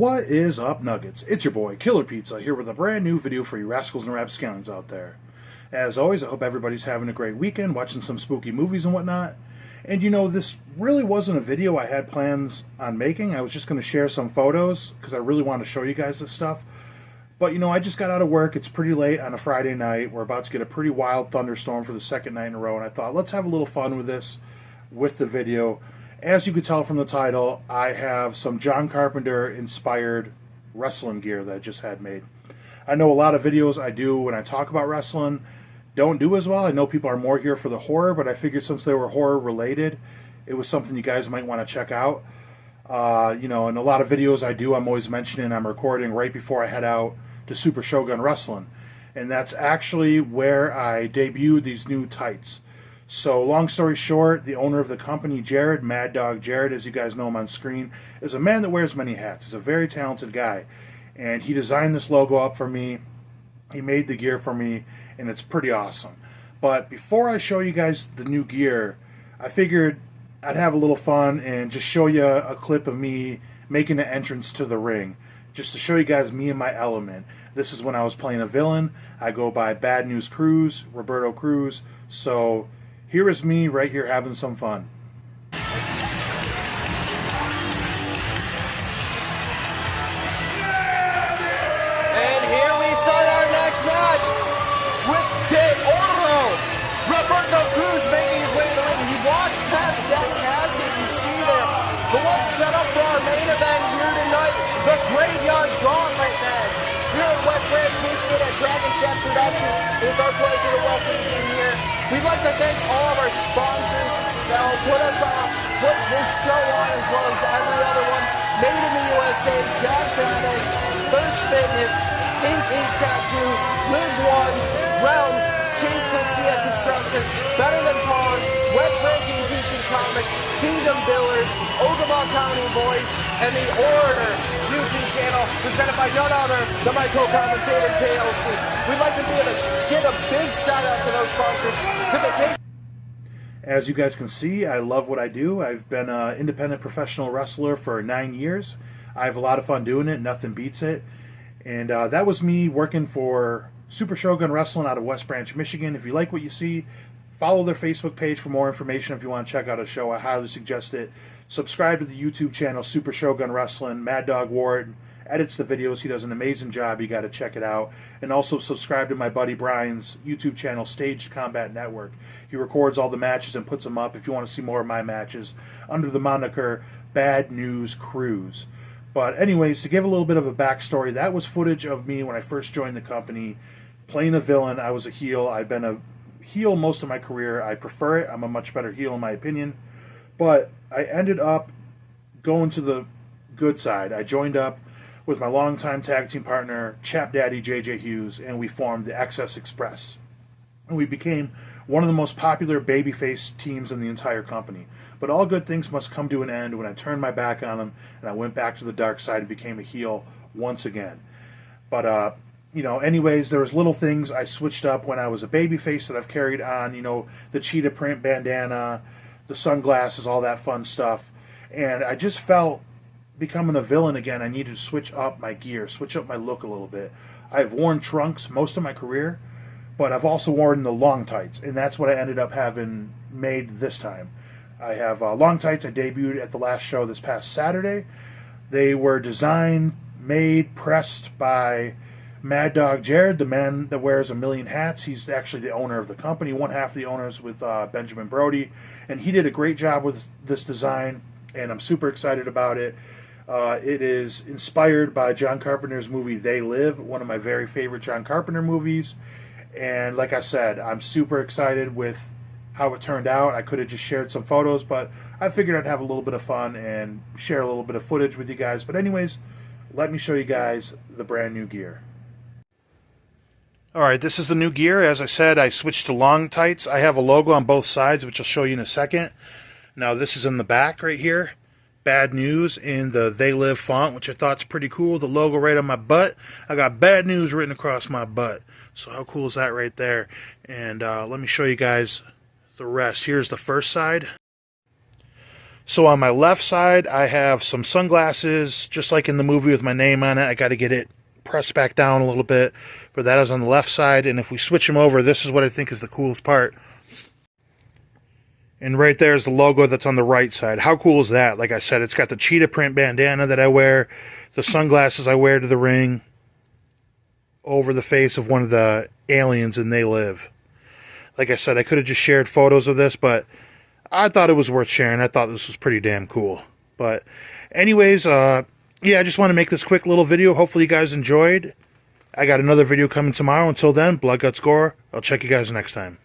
What is up, Nuggets? It's your boy, Killer Pizza, here with a brand new video for you rascals and rapscallions out there. As always, I hope everybody's having a great weekend, watching some spooky movies and whatnot. And you know, this really wasn't a video I had plans on making. I was just going to share some photos, because I really want to show you guys this stuff. But you know, I just got out of work, it's pretty late on a Friday night, we're about to get a pretty wild thunderstorm for the second night in a row, and I thought, let's have a little fun with this, with the video. As you could tell from the title, I have some John Carpenter inspired wrestling gear that I just had made. I know a lot of videos I do when I talk about wrestling don't do as well. I know people are more here for the horror, but I figured since they were horror related, it was something you guys might want to check out. You know, in a lot of videos I do, I'm always mentioning I'm recording right before I head out to Super Shogun Wrestling. And that's actually where I debuted these new tights. So, long story short, the owner of the company, Jared, Mad Dog Jared, as you guys know him on screen, is a man that wears many hats. He's a very talented guy. And he designed this logo up for me. He made the gear for me, and it's pretty awesome. But before I show you guys the new gear, I figured I'd have a little fun and just show you a clip of me making an entrance to the ring. Just to show you guys me in my element. This is when I was playing a villain. I go by Bad News Cruz, Roberto Cruz. So here is me right here having some fun. And here we start our next match with De Oro. Roberto Cruz making his way to the ring. He walks past that casket you see there. The one set up for our main event here tonight, the Graveyard Gauntlet match. Here at West Branch, Michigan at Dragon's Den Productions. It is our pleasure to welcome you here. We'd like to thank all of our sponsors that will put this show on as well as every other one. Made in the USA, Jackson Ag, First Fitness, Ink Tattoo, Live One, Realms, Chase Castilla Construction, Better Than Pawn, West Branch UTC Comics, Kingdom Billers, Ogama County Voice, and the Orator YouTube channel presented by none other than my co-commentator JLC. We'd like to give a big shout out to those sponsors because it takes. As you guys can see, I love what I do. I've been an independent professional wrestler for 9 years. I have a lot of fun doing it. Nothing beats it. And that was me working for Super Shogun Wrestling out of West Branch, Michigan. If you like what you see, follow their Facebook page for more information. If you want to check out a show, I highly suggest it. Subscribe to the YouTube channel, Super Shogun Wrestling. Mad Dog Ward edits the videos. He does an amazing job. You got to check it out. And also subscribe to my buddy Brian's YouTube channel, Staged Combat Network. He records all the matches and puts them up if you want to see more of my matches under the moniker Bad News Cruz. But anyways, to give a little bit of a backstory, that was footage of me when I first joined the company, playing a villain. I was a heel. I've been a heel most of my career. I prefer it. I'm a much better heel in my opinion. But I ended up going to the good side. I joined up with my longtime tag team partner, Chap Daddy JJ Hughes, and we formed the XS Express. And we became one of the most popular babyface teams in the entire company. But all good things must come to an end when I turned my back on them and I went back to the dark side and became a heel once again. But, you know, anyways, there was little things I switched up when I was a babyface that I've carried on, you know, the cheetah print bandana, the sunglasses, all that fun stuff. And I just felt becoming a villain again, I needed to switch up my gear, switch up my look a little bit. I've worn trunks most of my career, but I've also worn the long tights, and that's what I ended up having made this time. I have long tights I debuted at the last show this past Saturday. They were designed, made, pressed by Mad Dog Jared, the man that wears a million hats. He's actually the owner of the company, one half of the owners with Benjamin Brody, and he did a great job with this design, and I'm super excited about it. It is inspired by John Carpenter's movie They Live, one of my very favorite John Carpenter movies. And like I said, I'm super excited with how it turned out. I could have just shared some photos, but I figured I'd have a little bit of fun and share a little bit of footage with you guys. But anyways, let me show you guys the brand new gear. Alright, this is the new gear. As I said, I switched to long tights. I have a logo on both sides, which I'll show you in a second. Now this is in the back right here. Bad News in the They Live font, which I thought's pretty cool. The logo right on my butt. I got Bad News written across my butt. So how cool is that right there? And let me show you guys the rest. Here's the first side. So on my left side, I have some sunglasses, just like in the movie with my name on it. I got to get it pressed back down a little bit, but that is on the left side. And if we switch them over, this is what I think is the coolest part. And right there is the logo that's on the right side. How cool is that? Like I said, it's got the cheetah print bandana that I wear, the sunglasses I wear to the ring, over the face of one of the aliens in They Live. Like I said, I could have just shared photos of this, but I thought it was worth sharing. I thought this was pretty damn cool. But anyways, yeah, I just want to make this quick little video. Hopefully you guys enjoyed. I got another video coming tomorrow. Until then, Blood Guts Gore. I'll check you guys next time.